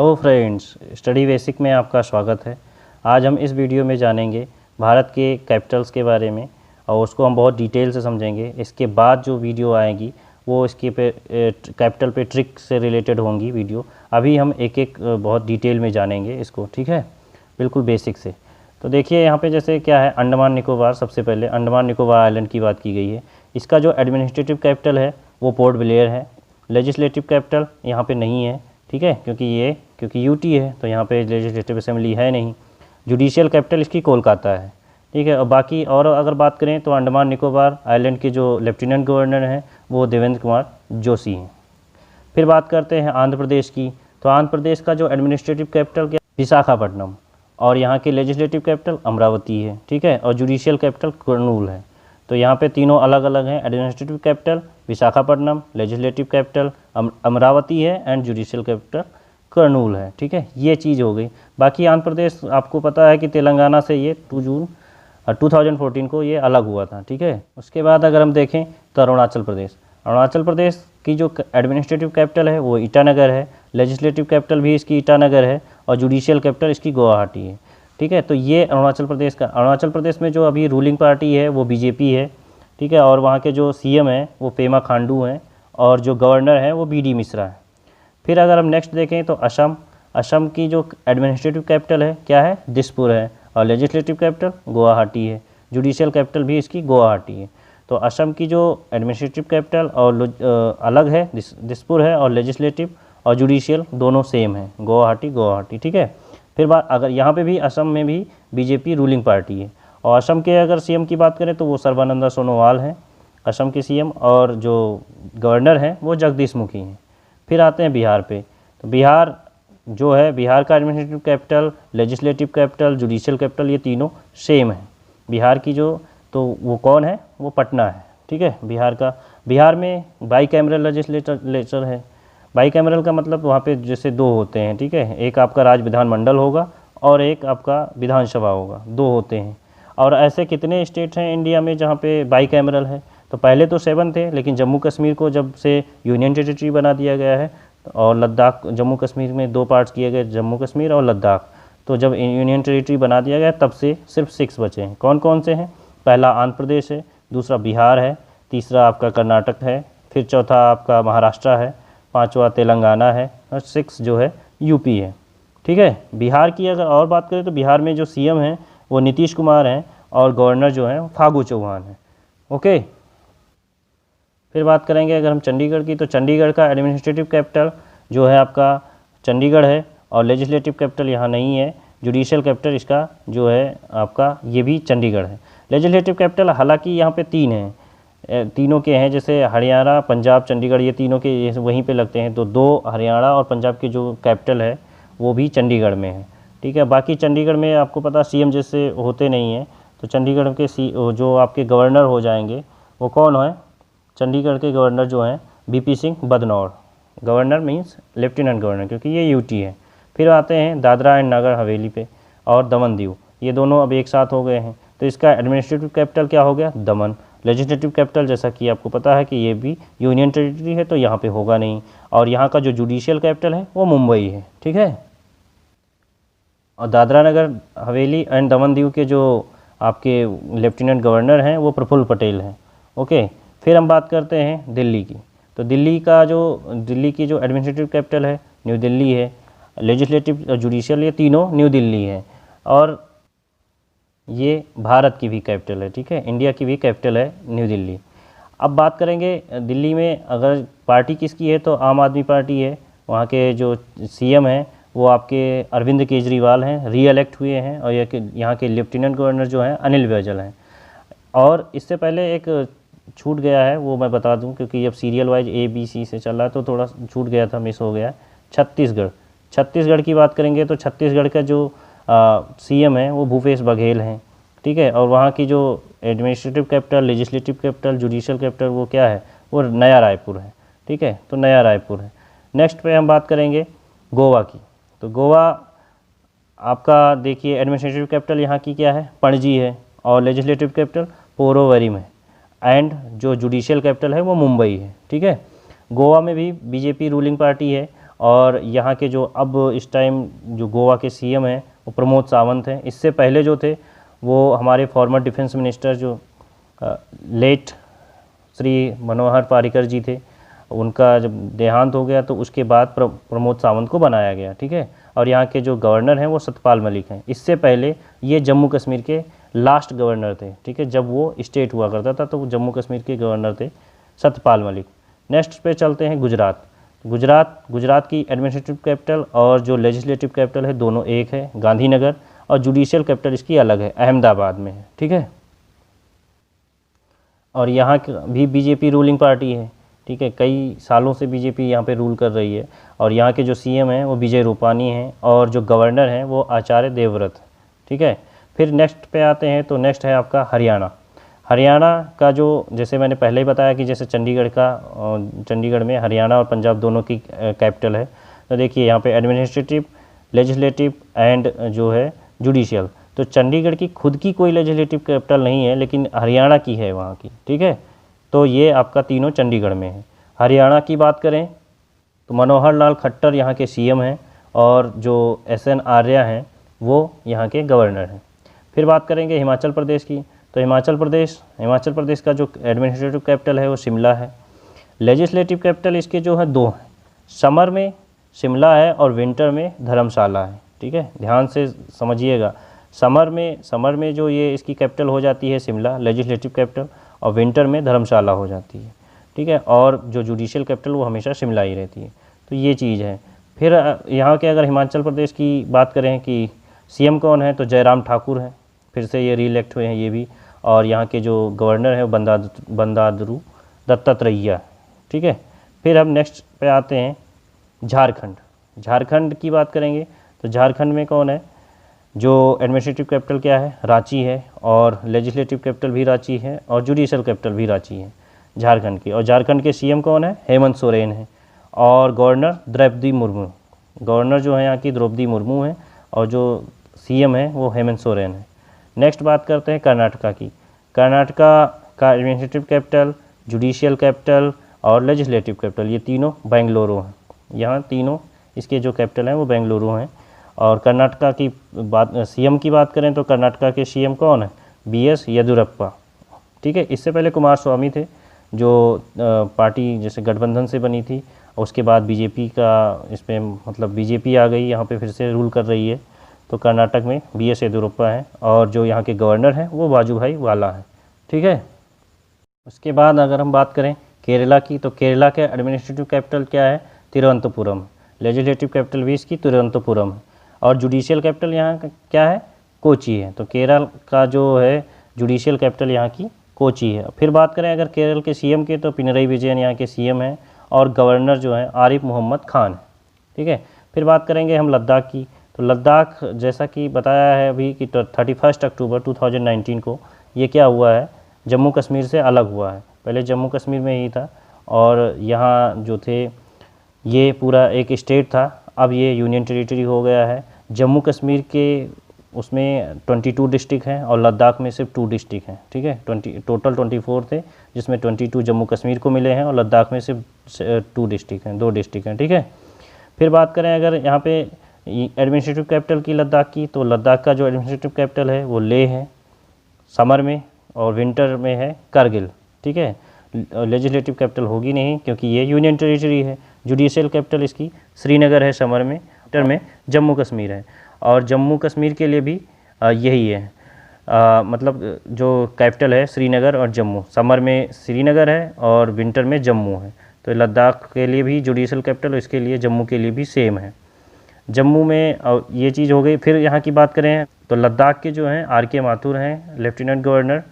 Hello friends, study basic में आपका स्वागत है। आज हम इस वीडियो में जानेंगे भारत के कैपिटल्स के बारे में और उसको हम बहुत डिटेल से समझेंगे। इसके बाद जो वीडियो आएगी वो इसके पे कैपिटल पे ट्रिक से रिलेटेड होंगी वीडियो। अभी हम एक एक बहुत डिटेल में जानेंगे इसको, ठीक है, बिल्कुल बेसिक से। तो देखिए यहाँ पे जैसे क्या है, अंडमान निकोबार। सबसे पहले अंडमान निकोबार आइलैंड की बात की गई है। इसका जो एडमिनिस्ट्रेटिव कैपिटल है वो पोर्ट ब्लेयर है। लेजिस्लेटिव कैपिटल यहाँ पे नहीं है, ठीक है, क्योंकि यूटी है तो यहाँ पे लेजिस्लेटिव असेंबली है नहीं। जुडिशियल कैपिटल इसकी कोलकाता है, ठीक है। और बाकी और अगर बात करें तो अंडमान निकोबार आइलैंड के जो लेफ्टिनेंट गवर्नर हैं वो देवेंद्र कुमार जोशी हैं। फिर बात करते हैं आंध्र प्रदेश की। तो आंध्र प्रदेश का जो एडमिनिस्ट्रेटिव कैपिटल क्या, विशाखापट्टनम, और यहाँ के लेजिस्लेटिव कैपिटल अमरावती है, ठीक है, और जुडिशियल कैपिटल कुर्नूल है। तो यहाँ पे तीनों अलग अलग हैं। Administrative capital Visakhapatnam, legislative capital Amravati है एंड जुडिशियल कैपिटल कुर्नूल है, ठीक है। ये चीज़ हो गई। बाकी आंध्र प्रदेश आपको पता है कि तेलंगाना से ये 2 जून 2014 को ये अलग हुआ था, ठीक है। उसके बाद अगर हम देखें तो अरुणाचल प्रदेश की जो एडमिनिस्ट्रेटिव कैपिटल है वो ईटानगर है। लेजिस्लेटिव कैपिटल भी इसकी ईटानगर है और जुडिशियल कैपिटल इसकी गुवाहाटी है, ठीक है। तो ये अरुणाचल प्रदेश में जो अभी रूलिंग पार्टी है वो बीजेपी है, ठीक है। और वहाँ के जो सीएम हैं वो पेमा खांडू हैं और जो गवर्नर हैं वो बीडी मिश्रा है। फिर अगर हम नेक्स्ट देखें तो असम की जो एडमिनिस्ट्रेटिव कैपिटल है क्या है, दिसपुर है, और लेजिस्लेटिव कैपिटल गुवाहाटी है। जुडिशियल कैपिटल भी इसकी गुवाहाटी है। तो असम की जो एडमिनिस्ट्रेटिव कैपिटल और अलग है, दिसपुर है, और लेजिस्लेटिव और जुडिशियल दोनों सेम है, गुवाहाटी, ठीक है। फिर बात अगर यहाँ पे भी असम में भी बीजेपी रूलिंग पार्टी है। और असम के अगर सीएम की बात करें तो वो सर्बानंद सोनोवाल हैं असम के सीएम, और जो गवर्नर हैं वो जगदीश मुखी हैं। फिर आते हैं बिहार पे। तो बिहार जो है, बिहार का administrative capital, legislative capital, judicial capital ये तीनों सेम है। बिहार की जो तो वो कौन है, वो पटना है, ठीक है। बिहार में बाई कैमरल लेजिस्लेचर है। बाई कैमरल का मतलब वहाँ पे जैसे 2 होते हैं, ठीक है। एक आपका राज्य विधानमंडल होगा और एक आपका विधानसभा होगा, 2 होते हैं। और ऐसे कितने स्टेट हैं इंडिया में जहाँ पे बाई कैमरल है? तो पहले तो 7 थे, लेकिन जम्मू कश्मीर को जब से यूनियन टेरिटरी बना दिया गया है और लद्दाख, जम्मू कश्मीर में 2 पार्ट्स किए गए, जम्मू कश्मीर और लद्दाख। तो जब यूनियन टेरिटरी बना दिया गया तब से सिर्फ 6 बचे हैं। कौन कौन से हैं? पहला आंध्र प्रदेश है, दूसरा बिहार है, तीसरा आपका कर्नाटक है, फिर चौथा आपका महाराष्ट्र है, 5वां तेलंगाना है, और 6 जो है यूपी है, ठीक है। बिहार की अगर और बात करें तो बिहार में जो सीएम हैं वो नीतीश कुमार हैं और गवर्नर जो हैं फागू चौहान हैं, ओके। फिर बात करेंगे अगर हम चंडीगढ़ की। तो चंडीगढ़ का एडमिनिस्ट्रेटिव कैपिटल जो है आपका चंडीगढ़ है और लेजिस्लेटिव कैपिटल यहाँ नहीं है। जुडिशियल कैपिटल इसका जो है आपका ये भी चंडीगढ़ है। लेजिस्लेटिव कैपिटल हालांकि यहाँ पे 3 हैं, तीनों के हैं, जैसे हरियाणा, पंजाब, चंडीगढ़, ये तीनों के वहीं पे लगते हैं। तो 2 हरियाणा और पंजाब के जो कैपिटल है वो भी चंडीगढ़ में है, ठीक है। बाकी चंडीगढ़ में आपको पता सीएम जैसे होते नहीं हैं, तो चंडीगढ़ के जो आपके गवर्नर हो जाएंगे वो कौन है? चंडीगढ़ के गवर्नर जो हैं BP Singh Badnore. Governor means lieutenant governor, क्योंकि ये यूटी है। फिर आते हैं दादरा एंड नगर हवेली पे और दमन दीव, ये दोनों अब एक साथ हो गए हैं। तो इसका एडमिनिस्ट्रेटिव कैपिटल क्या हो गया? दमन। लेजिस्लेटिव कैपिटल जैसा कि आपको पता है कि ये भी यूनियन टेरिटरी है तो यहाँ पे होगा नहीं। और यहाँ का जो जुडिशियल कैपिटल है वो मुंबई है, ठीक है। और दादरा नगर हवेली एंड दमन दीव के जो आपके लेफ्टिनेंट गवर्नर हैं वो प्रफुल्ल पटेल हैं, ओके। फिर हम बात करते हैं दिल्ली की। तो दिल्ली की जो एडमिनिस्ट्रेटिव कैपिटल है न्यू दिल्ली है। लेजिस्लेटिव और जुडिशियल ये तीनों न्यू दिल्ली है। और ये भारत की भी कैपिटल है, ठीक है, इंडिया की भी कैपिटल है न्यू दिल्ली। अब बात करेंगे दिल्ली में अगर पार्टी किसकी है तो आम आदमी पार्टी है। वहाँ के जो सीएम हैं वो आपके अरविंद केजरीवाल हैं, रीएलेक्ट हुए हैं। और यहाँ के लेफ्टिनेंट गवर्नर जो हैं अनिल बैजल हैं। और इससे पहले एक छूट गया है, वो मैं बता दूं, क्योंकि अब सीरियल वाइज ABC से चल रहा है तो थोड़ा छूट गया था, मिस हो गया। छत्तीसगढ़ की बात करेंगे तो छत्तीसगढ़ का जो सीएम है वो भूपेश बघेल हैं, ठीक है। और वहाँ की जो administrative capital, legislative capital, judicial capital वो क्या है? वो नया रायपुर है, ठीक है। तो नया रायपुर है। नेक्स्ट पे हम बात करेंगे गोवा की। तो गोवा आपका देखिए एडमिनिस्ट्रेटिव कैपिटल यहाँ की क्या है? पणजी है, और लेजिस्लेटिव कैपिटल पोरोवरीम है, एंड जो जुडिशियल कैपिटल है वो मुंबई है, ठीक है। गोवा में भी बीजेपी रूलिंग पार्टी है और यहाँ के जो अब इस टाइम जो गोवा के सीएम हैं वो प्रमोद सावंत हैं। इससे पहले जो थे वो हमारे फॉर्मर डिफेंस मिनिस्टर जो लेट श्री मनोहर पर्रिकर जी थे, उनका जब देहांत हो गया तो उसके बाद प्रमोद सावंत को बनाया गया। ठीक है, और यहाँ के जो गवर्नर हैं वो सतपाल मलिक हैं। इससे पहले ये जम्मू कश्मीर के लास्ट गवर्नर थे। ठीक है, जब वो स्टेट हुआ करता था तो वो जम्मू कश्मीर के गवर्नर थे सतपाल मलिक। नेक्स्ट पे चलते हैं गुजरात। गुजरात की एडमिनिस्ट्रेटिव कैपिटल और जो लेजिस्लेटिव कैपिटल है दोनों एक है, गांधीनगर, और जुडिशियल कैपिटल इसकी अलग है, अहमदाबाद में है। ठीक है, और यहाँ भी बीजेपी रूलिंग पार्टी है। ठीक है, कई सालों से बीजेपी यहाँ पे रूल कर रही है, और यहाँ के जो सीएम हैं वो विजय रूपानी हैं, और जो गवर्नर हैं वो आचार्य देवव्रत। ठीक है, फिर नेक्स्ट पे आते हैं तो नेक्स्ट है आपका हरियाणा। हरियाणा का जो, जैसे मैंने पहले ही बताया कि जैसे चंडीगढ़ में हरियाणा और पंजाब दोनों की कैपिटल है। तो देखिए यहाँ पे एडमिनिस्ट्रेटिव, लेजिस्लेटिव एंड जो है जुडिशियल। तो चंडीगढ़ की खुद की कोई लेजिस्लेटिव कैपिटल नहीं है, लेकिन हरियाणा की है वहाँ की। ठीक है, तो ये आपका तीनों चंडीगढ़ में है। हरियाणा की बात करें तो मनोहर लाल खट्टर यहाँ के सीएम हैं, और जो SN आर्य हैं वो यहाँ के गवर्नर हैं। फिर बात करेंगे हिमाचल प्रदेश की। तो हिमाचल प्रदेश का जो एडमिनिस्ट्रेटिव कैपिटल है वो शिमला है। लेजिस्लेटिव कैपिटल इसके जो है दो हैं, समर में शिमला है और विंटर में धर्मशाला है। ठीक है, ध्यान से समझिएगा। समर में जो ये इसकी कैपिटल हो जाती है शिमला, लेजिस्लेटिव कैपिटल, और विंटर में धर्मशाला हो जाती है। ठीक है, और जो जुडिशियल कैपिटल वो हमेशा शिमला ही रहती है। तो ये चीज़ है। फिर यहाँ के अगर हिमाचल प्रदेश की बात करें कि सीएम कौन है, तो जयराम ठाकुर हैं, फिर से ये रीइलेक्ट हुए हैं ये भी। और यहाँ के जो गवर्नर हैं वो बंदारू दत्तात्रेय। ठीक है, फिर हम नेक्स्ट पे आते हैं झारखंड की बात करेंगे। तो झारखंड में कौन है, जो एडमिनिस्ट्रेटिव कैपिटल क्या है, रांची है, और लेजिस्लेटिव कैपिटल भी रांची है, और जुडिशियल कैपिटल भी रांची है झारखंड की। और झारखंड के सीएम कौन है, हेमंत सोरेन है, और गवर्नर द्रौपदी मुर्मू। गवर्नर जो है यहाँ की द्रौपदी मुर्मू है, और जो सीएम है वो हेमंत सोरेन है। नेक्स्ट बात करते हैं कर्नाटका की। कर्नाटका का एडमिनिस्ट्रेटिव कैपिटल, जुडिशियल कैपिटल और लेजिस्लेटिव कैपिटल ये तीनों बेंगलुरु हैं। यहाँ तीनों इसके जो कैपिटल हैं वो बेंगलुरु हैं। और कर्नाटका की बात, सीएम की बात करें तो कर्नाटका के सीएम कौन है, BS येदियुरप्पा। ठीक है, इससे पहले कुमार स्वामी थे, जो पार्टी जैसे गठबंधन से बनी थी, और उसके बाद बीजेपी का इसमें मतलब बीजेपी आ गई यहाँ पे, फिर से रूल कर रही है। तो कर्नाटक में BS येदियुरप्पा है, और जो यहाँ के गवर्नर हैं वो वाजूभाई वाला है। ठीक है, उसके बाद अगर हम बात करें केरला की, तो केरला के एडमिनिस्ट्रेटिव कैपिटल क्या है, तिरुवनंतपुरम। लेजिस्लेटिव कैपिटल भी इसकी तिरुवनंतपुरम है, और जुडिशियल कैपिटल यहाँ का क्या है, कोची है। तो केरल का जो है जुडिशियल कैपिटल यहाँ की कोची है। फिर बात करें अगर केरल के सीएम के, तो पिनरई विजयन यहाँ के सीएम हैं, और गवर्नर जो है आरिफ मोहम्मद खान है। ठीक है, फिर बात करेंगे हम लद्दाख की। तो लद्दाख जैसा कि बताया है अभी कि 31 अक्टूबर 2019 को ये क्या हुआ है, जम्मू कश्मीर से अलग हुआ है। पहले जम्मू कश्मीर में ही था, और यहाँ जो थे ये पूरा एक स्टेट था, अब ये यूनियन टेरिटरी हो गया है। जम्मू कश्मीर के उसमें 22 डिस्ट्रिक्ट हैं, और लद्दाख में सिर्फ 2 डिस्ट्रिक्ट हैं। ठीक है, टोटल 24 थे, जिसमें 22 जम्मू कश्मीर को मिले हैं, और लद्दाख में सिर्फ 2 डिस्ट्रिक्ट हैं। ठीक है, फिर बात करें अगर यहाँ पे एडमिनिस्ट्रेटिव कैपिटल की लद्दाख की, तो लद्दाख का जो एडमिनिस्ट्रेटिव कैपिटल है वो लेह है समर में, और विंटर में है करगिल। ठीक है, लेजिस्लेटिव कैपिटल होगी नहीं क्योंकि ये यूनियन टेरिटरी है। जुडिशियल कैपिटल इसकी श्रीनगर है समर में, विंटर में जम्मू कश्मीर है, और जम्मू कश्मीर के लिए भी यही है। मतलब जो कैपिटल है श्रीनगर और जम्मू, समर में श्रीनगर है और विंटर में जम्मू है। तो लद्दाख के लिए भी जुडिशियल कैपिटल, इसके लिए जम्मू के लिए भी सेम है। जम्मू में ये चीज़ हो गई। फिर यहाँ की बात करें तो लद्दाख के जो हैं RK माथुर हैं लेफ्टिनेंट गवर्नर,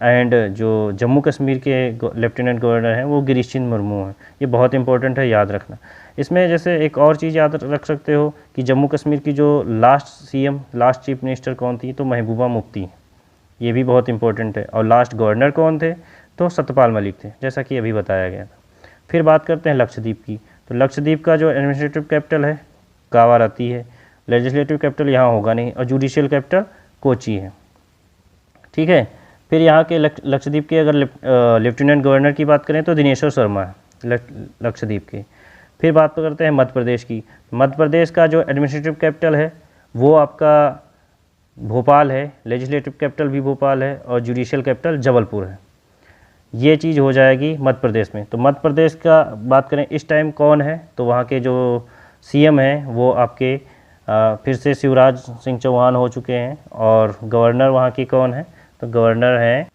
एंड जो जम्मू कश्मीर के लेफ्टिनेंट गवर्नर हैं वो गिरीश चंद्र मुर्मू हैं। ये बहुत इंपॉर्टेंट है, याद रखना। इसमें जैसे एक और चीज़ याद रख सकते हो कि जम्मू कश्मीर की जो लास्ट चीफ मिनिस्टर कौन थी, तो महबूबा मुफ्ती। ये भी बहुत इंपॉर्टेंट है। और लास्ट गवर्नर कौन थे, तो सतपाल मलिक थे, जैसा कि अभी बताया गया था। फिर बात करते हैं लक्षद्वीप की। तो लक्षद्वीप का जो एडमिनिस्ट्रेटिव कैपिटल है कावारत्ती है, लेजिस्लेटिव कैपिटल यहाँ होगा नहीं, और जुडिशियल कैपिटल कोची है। ठीक है, फिर यहाँ के लक्षद्वीप के अगर लेफ्टिनेंट गवर्नर की बात करें तो दिनेश्वर शर्मा है लक्षद्वीप के। फिर बात करते हैं मध्य प्रदेश की। मध्य प्रदेश का जो एडमिनिस्ट्रेटिव कैपिटल है वो आपका भोपाल है, लेजिस्लेटिव कैपिटल भी भोपाल है और जुडिशियल कैपिटल जबलपुर है। ये चीज़ हो जाएगी मध्य प्रदेश में। तो मध्य प्रदेश का बात करें इस टाइम कौन है, तो वहाँ के जो सीएम हैं वो आपके फिर से शिवराज सिंह चौहान हो चुके हैं। और गवर्नर वहाँ की कौन है, तो गवर्नर हैं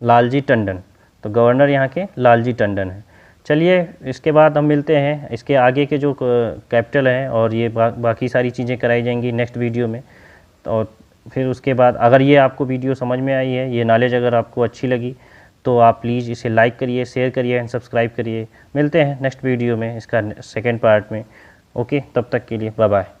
लालजी टंडन। तो गवर्नर यहाँ के लालजी टंडन हैं। चलिए इसके बाद हम मिलते हैं, इसके आगे के जो कैपिटल हैं और ये बाकी सारी चीज़ें कराई जाएंगी नेक्स्ट वीडियो में। और फिर उसके बाद अगर ये आपको वीडियो समझ में आई है, ये नॉलेज अगर आपको अच्छी लगी तो आप प्लीज़ इसे लाइक करिए, शेयर करिए एंड सब्सक्राइब करिए। मिलते हैं नेक्स्ट वीडियो में इसका सेकंड पार्ट में। ओके, तब तक के लिए बाय बाय।